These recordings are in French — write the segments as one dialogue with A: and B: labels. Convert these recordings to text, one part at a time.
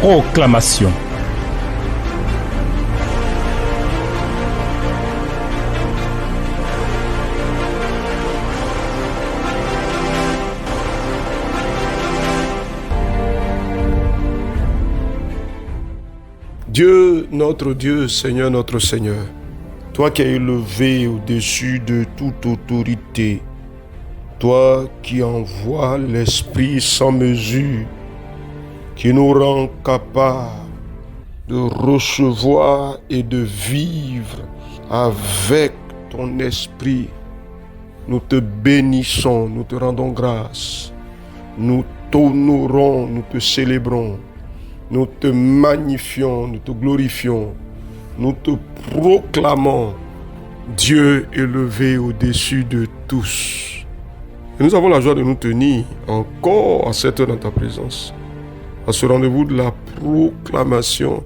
A: Proclamation.
B: Dieu, notre Dieu, Seigneur, notre Seigneur, toi qui es élevé au-dessus de toute autorité, toi qui envoies l'Esprit sans mesure, qui nous rend capables de recevoir et de vivre avec ton Esprit, nous te bénissons, nous te rendons grâce, nous t'honorons, nous te célébrons. Nous te magnifions, nous te glorifions, nous te proclamons Dieu élevé au-dessus de tous. Et nous avons la joie de nous tenir encore à cette heure dans ta présence, à ce rendez-vous de la proclamation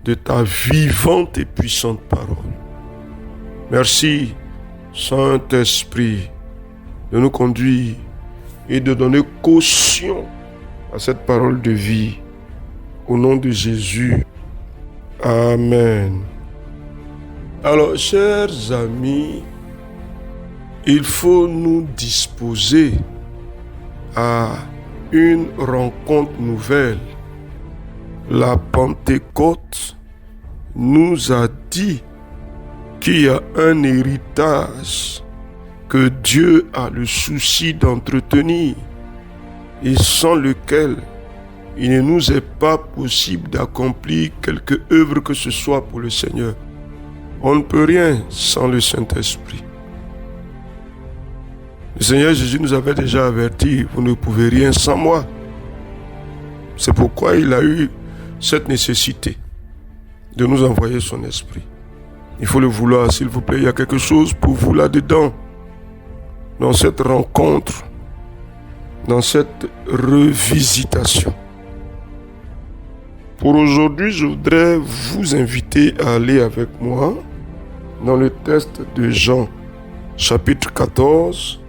B: de ta vivante et puissante parole. Merci, Saint-Esprit, de nous conduire et de donner caution à cette parole de vie. Au nom de Jésus. Amen. Alors, chers amis, il faut nous disposer à une rencontre nouvelle. La Pentecôte nous a dit qu'il y a un héritage que Dieu a le souci d'entretenir et sans lequel il ne nous est pas possible d'accomplir quelque œuvre que ce soit pour le Seigneur. On ne peut rien sans le Saint-Esprit. Le Seigneur Jésus nous avait déjà averti, vous ne pouvez rien sans moi. C'est pourquoi il a eu cette nécessité de nous envoyer son Esprit. Il faut le vouloir, s'il vous plaît. Il y a quelque chose pour vous là-dedans, dans cette rencontre, dans cette revisitation. Pour aujourd'hui, je voudrais vous inviter à aller avec moi dans le texte de Jean, chapitre 14,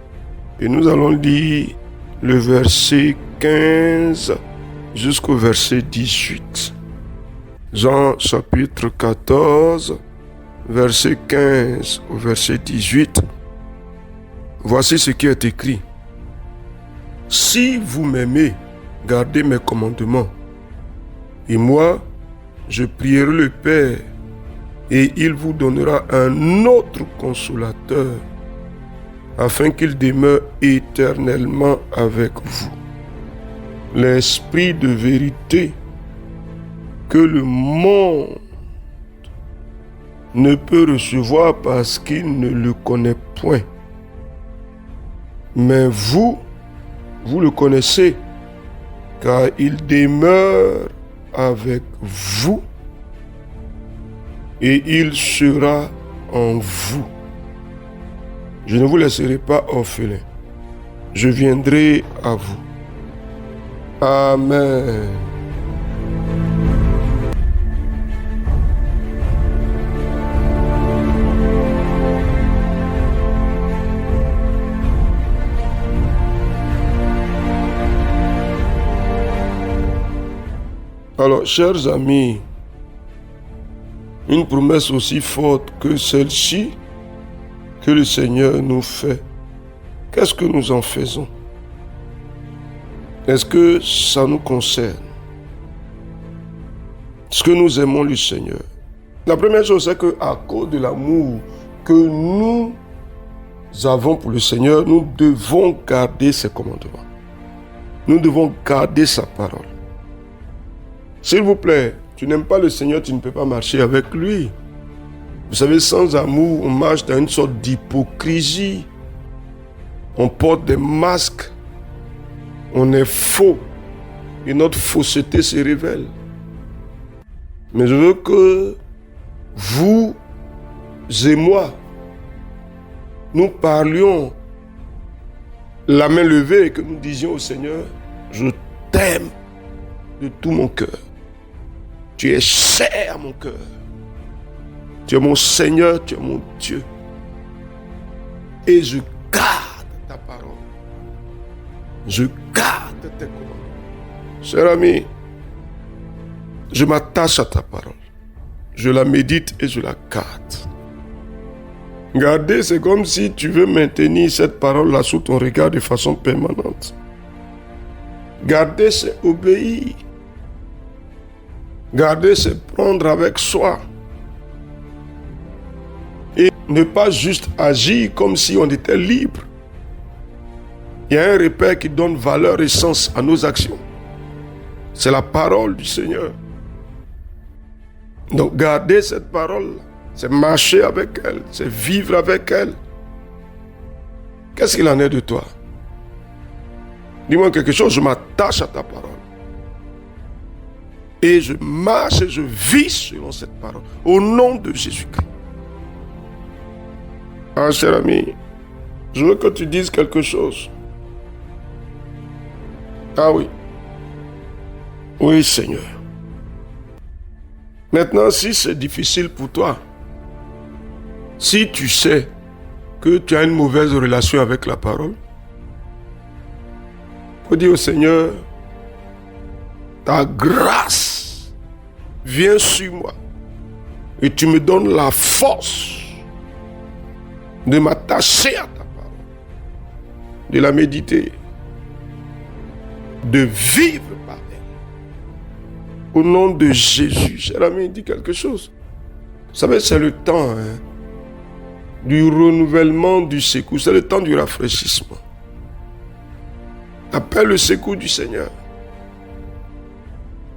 B: et nous allons lire le verset 15 jusqu'au verset 18. Jean, chapitre 14, verset 15 au verset 18. Voici ce qui est écrit. « Si vous m'aimez, gardez mes commandements. Et moi, je prierai le Père, et il vous donnera un autre consolateur, afin qu'il demeure éternellement avec vous. L'Esprit de vérité que le monde ne peut recevoir parce qu'il ne le connaît point. Mais vous le connaissez, car il demeure avec vous et il sera en vous. Je ne vous laisserai pas orphelin. Je viendrai à vous. Amen. Alors, chers amis, une promesse aussi forte que celle-ci que le Seigneur nous fait, qu'est-ce que nous en faisons? Est-ce que ça nous concerne? Est-ce que nous aimons le Seigneur? La première chose, c'est qu'à cause de l'amour que nous avons pour le Seigneur, nous devons garder ses commandements. Nous devons garder sa parole. S'il vous plaît, tu n'aimes pas le Seigneur, tu ne peux pas marcher avec lui. Vous savez, sans amour, on marche dans une sorte d'hypocrisie. On porte des masques. On est faux. Et notre fausseté se révèle. Mais je veux que vous et moi, nous parlions la main levée et que nous disions au Seigneur, je t'aime de tout mon cœur. Tu es cher à mon cœur. Tu es mon Seigneur, tu es mon Dieu. Et je garde ta parole. Je garde tes commandements. Cher ami, Je m'attache à ta parole. Je la médite et je la garde. Garder, c'est comme si tu veux maintenir cette parole-là sous ton regard de façon permanente. Garder, c'est obéir. Garder, c'est prendre avec soi. Et ne pas juste agir comme si on était libre. Il y a un repère qui donne valeur et sens à nos actions. C'est la parole du Seigneur. Donc garder cette parole, c'est marcher avec elle, c'est vivre avec elle. Qu'est-ce qu'il en est de toi? Dis-moi quelque chose, je m'attache à ta parole. Et je marche et je vis selon cette parole. Au nom de Jésus-Christ. Ah, cher ami, je veux que tu dises quelque chose. Ah oui. Oui, Seigneur. Maintenant, si c'est difficile pour toi, si tu sais que tu as une mauvaise relation avec la parole, il faut dire au Seigneur, ta grâce vient sur moi et tu me donnes la force de m'attacher à ta parole, de la méditer, de vivre par elle. Au nom de Jésus, cher ami, dis quelque chose. Vous savez, c'est le temps du renouvellement du secours, c'est le temps du rafraîchissement. Appelle le secours du Seigneur.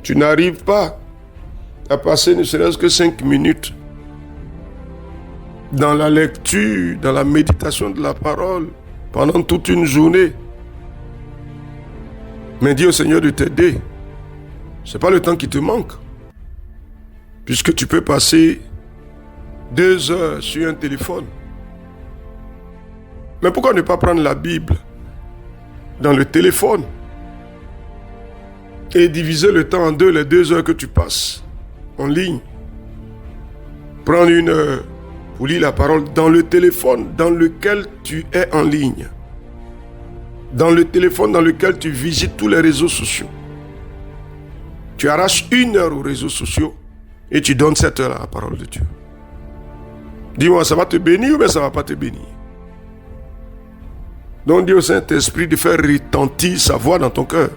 B: Tu n'arrives pas à passer ne serait-ce que 5 minutes dans la lecture, dans la méditation de la parole, pendant toute une journée. Mais dis au Seigneur de t'aider. Ce n'est pas le temps qui te manque. Puisque tu peux passer 2 heures sur un téléphone. Mais pourquoi ne pas prendre la Bible dans le téléphone et diviser le temps en 2, les 2 heures que tu passes en ligne? Prendre 1 heure pour lire la parole dans le téléphone dans lequel tu es en ligne. Dans le téléphone dans lequel tu visites tous les réseaux sociaux. Tu arraches 1 heure aux réseaux sociaux et tu donnes 7 heures à la parole de Dieu. Dis-moi, ça va te bénir ou bien ça ne va pas te bénir? Donc dis au Saint-Esprit de faire retentir sa voix dans ton cœur.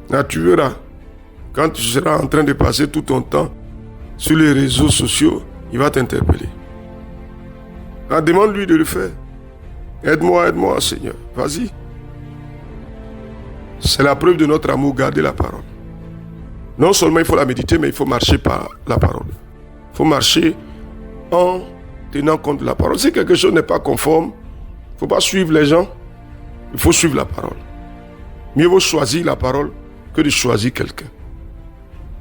B: Là, tu verras, quand tu seras en train de passer tout ton temps sur les réseaux sociaux, il va t'interpeller. Là, demande-lui de le faire. Aide-moi, Seigneur. Vas-y. C'est la preuve de notre amour, garder la parole. Non seulement il faut la méditer, mais il faut marcher par la parole. Il faut marcher en tenant compte de la parole. Si quelque chose n'est pas conforme, il ne faut pas suivre les gens, il faut suivre la parole. Mieux vaut choisir la parole que de choisir quelqu'un.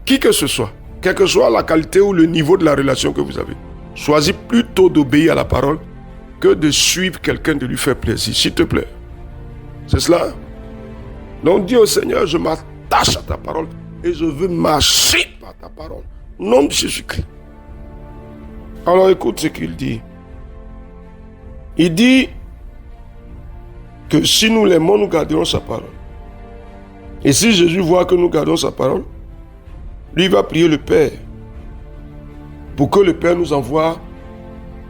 B: Qui que ce soit, quelle que soit la qualité ou le niveau de la relation que vous avez, choisis plutôt d'obéir à la parole que de suivre quelqu'un, de lui faire plaisir, s'il te plaît. C'est cela. Donc dis au Seigneur, je m'attache à ta parole et je veux marcher par ta parole. Au nom de Jésus-Christ. Alors écoute ce qu'il dit. Il dit que si nous l'aimons, nous garderons sa parole. Et si Jésus voit que nous gardons sa parole, lui va prier le Père pour que le Père nous envoie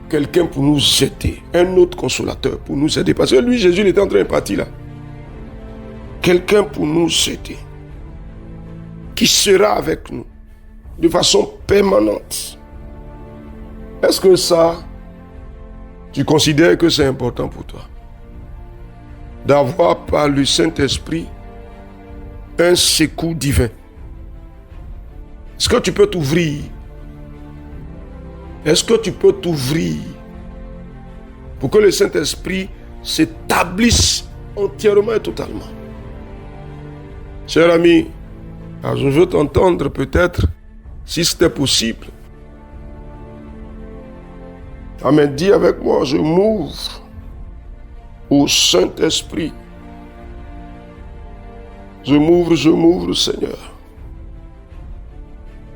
B: quelqu'un pour nous aider, un autre consolateur pour nous aider. Parce que lui, Jésus, il était en train de partir là. Quelqu'un pour nous aider, qui sera avec nous de façon permanente. Est-ce que ça, tu considères que c'est important pour toi? D'avoir par le Saint-Esprit un secours divin. Est-ce que tu peux t'ouvrir? Est-ce que tu peux t'ouvrir pour que le Saint-Esprit s'établisse entièrement et totalement? Cher ami, je veux t'entendre peut-être, si c'était possible. Amen, dis avec moi, je m'ouvre au Saint-Esprit. Je m'ouvre, Seigneur,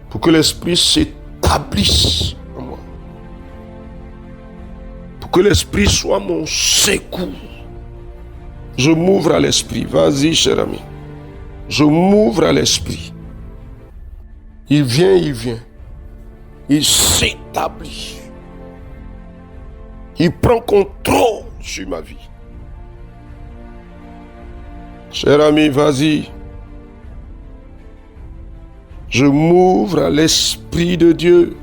B: pour que l'Esprit s'établisse en moi. Pour que l'Esprit soit mon secours. Je m'ouvre à l'Esprit. Vas-y, cher ami. Je m'ouvre à l'Esprit. Il vient. Il s'établit. Il prend contrôle sur ma vie. Cher ami, vas-y. Je m'ouvre à l'Esprit de Dieu.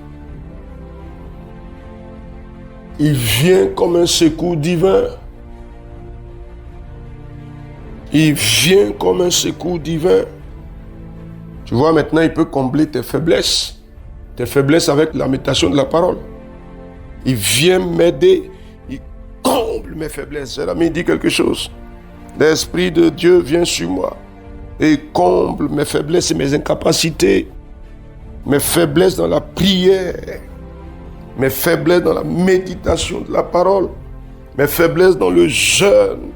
B: Il vient comme un secours divin. Il vient comme un secours divin. Tu vois, maintenant, il peut combler tes faiblesses avec la méditation de la parole. Il vient m'aider, il comble mes faiblesses. Cher ami, dit quelque chose. L'Esprit de Dieu vient sur moi et comble mes faiblesses et mes incapacités, mes faiblesses dans la prière, mes faiblesses dans la méditation de la parole, mes faiblesses dans le jeûne,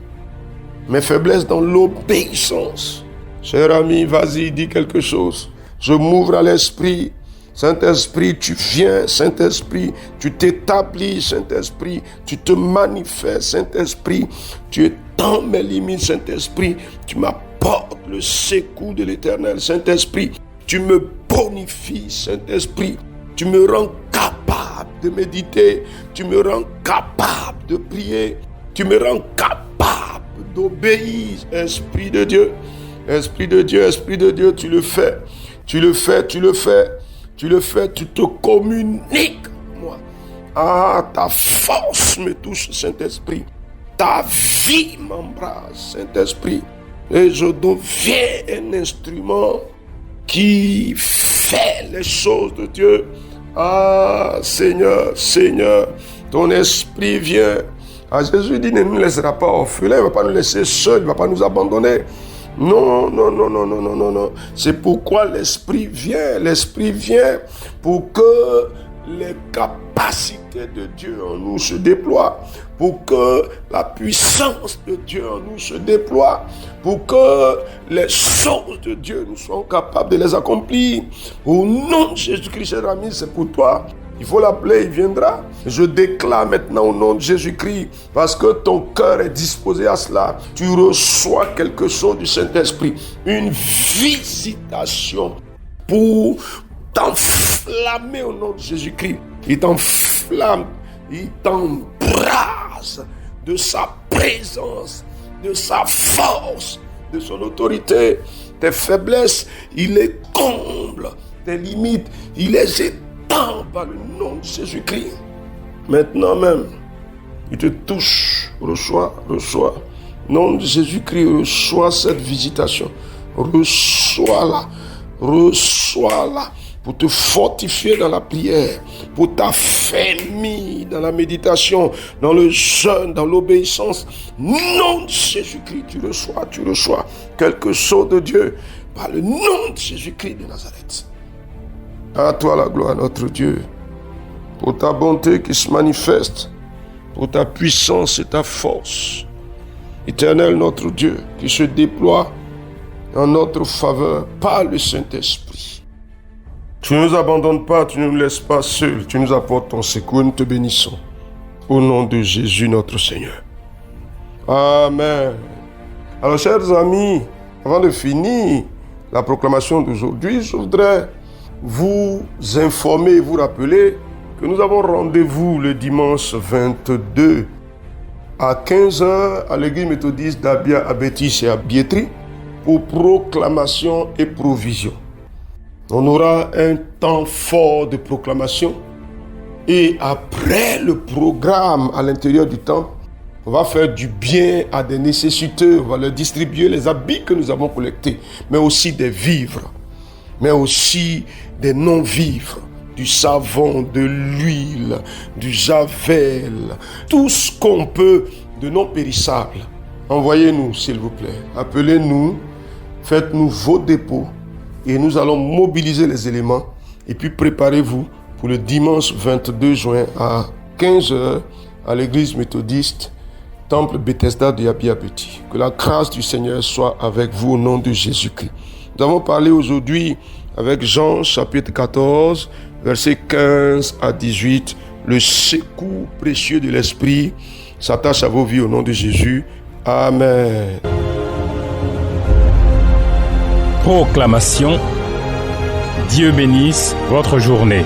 B: mes faiblesses dans l'obéissance. Cher ami, vas-y, dis quelque chose. Je m'ouvre à l'Esprit. Saint-Esprit, tu viens. Saint-Esprit, tu t'établis. Saint-Esprit, tu te manifestes. Saint-Esprit, tu étends mes limites. Saint-Esprit, tu m'apportes le secours de l'Éternel. Saint-Esprit, tu me bonifies. Saint-Esprit, tu me rends capable de méditer. Tu me rends capable de prier. Tu me rends capable d'obéir. Esprit de Dieu, Esprit de Dieu, Esprit de Dieu, tu le fais. Tu le fais, tu le fais. Tu le fais, tu te communiques, moi. Ah, ta force me touche, Saint-Esprit. Ta vie m'embrasse, Saint-Esprit. Et je deviens un instrument qui fait les choses de Dieu. Ah, Seigneur, Seigneur, ton esprit vient. Ah, Jésus dit, ne nous laissera pas orphelins, il ne va pas nous laisser seuls, il ne va pas nous abandonner. Non. C'est pourquoi l'Esprit vient pour que les capacités de Dieu en nous se déploient, pour que la puissance de Dieu en nous se déploie, pour que les choses de Dieu nous soyons capables de les accomplir. Au nom de Jésus-Christ, cher ami, c'est pour toi. Il faut l'appeler, il viendra. Je déclare maintenant au nom de Jésus-Christ, parce que ton cœur est disposé à cela. Tu reçois quelque chose du Saint-Esprit, une visitation pour t'enflammer au nom de Jésus-Christ. Il t'enflamme, il t'embrase de sa présence, de sa force, de son autorité. Tes faiblesses, il les comble. Tes limites, il les étend par le nom de Jésus-Christ. Maintenant même, il te touche. Reçois. Nom de Jésus-Christ, reçois cette visitation. Reçois-la pour te fortifier dans la prière, pour t'affermir dans la méditation, dans le jeûne, dans l'obéissance. Nom de Jésus-Christ, tu reçois quelque chose de Dieu par le nom de Jésus-Christ de Nazareth. À toi la gloire, notre Dieu, pour ta bonté qui se manifeste, pour ta puissance et ta force. Éternel, notre Dieu, qui se déploie en notre faveur par le Saint-Esprit. Tu ne nous abandonnes pas, tu ne nous laisses pas seuls, tu nous apportes ton secours et nous te bénissons. Au nom de Jésus, notre Seigneur. Amen. Alors, chers amis, avant de finir la proclamation d'aujourd'hui, je voudrais vous informer et vous rappeler que nous avons rendez-vous le dimanche 22 à 15h à l'église méthodiste d'Abia, à Bétis et à Biétri pour proclamation et provision. On aura un temps fort de proclamation et après le programme à l'intérieur du temps, on va faire du bien à des nécessiteux, on va leur distribuer les habits que nous avons collectés, mais aussi des vivres, mais aussi des non-vivres, du savon, de l'huile, du javel, tout ce qu'on peut de non périssable. Envoyez-nous, s'il vous plaît. Appelez-nous, faites-nous vos dépôts et nous allons mobiliser les éléments et puis préparez-vous pour le dimanche 22 juin à 15h à l'église méthodiste Temple Bethesda de Abia Bétis. Que la grâce du Seigneur soit avec vous au nom de Jésus-Christ. Nous avons parlé aujourd'hui avec Jean chapitre 14, versets 15 à 18. Le secours précieux de l'Esprit s'attache à vos vies au nom de Jésus. Amen.
A: Proclamation. Dieu bénisse votre journée.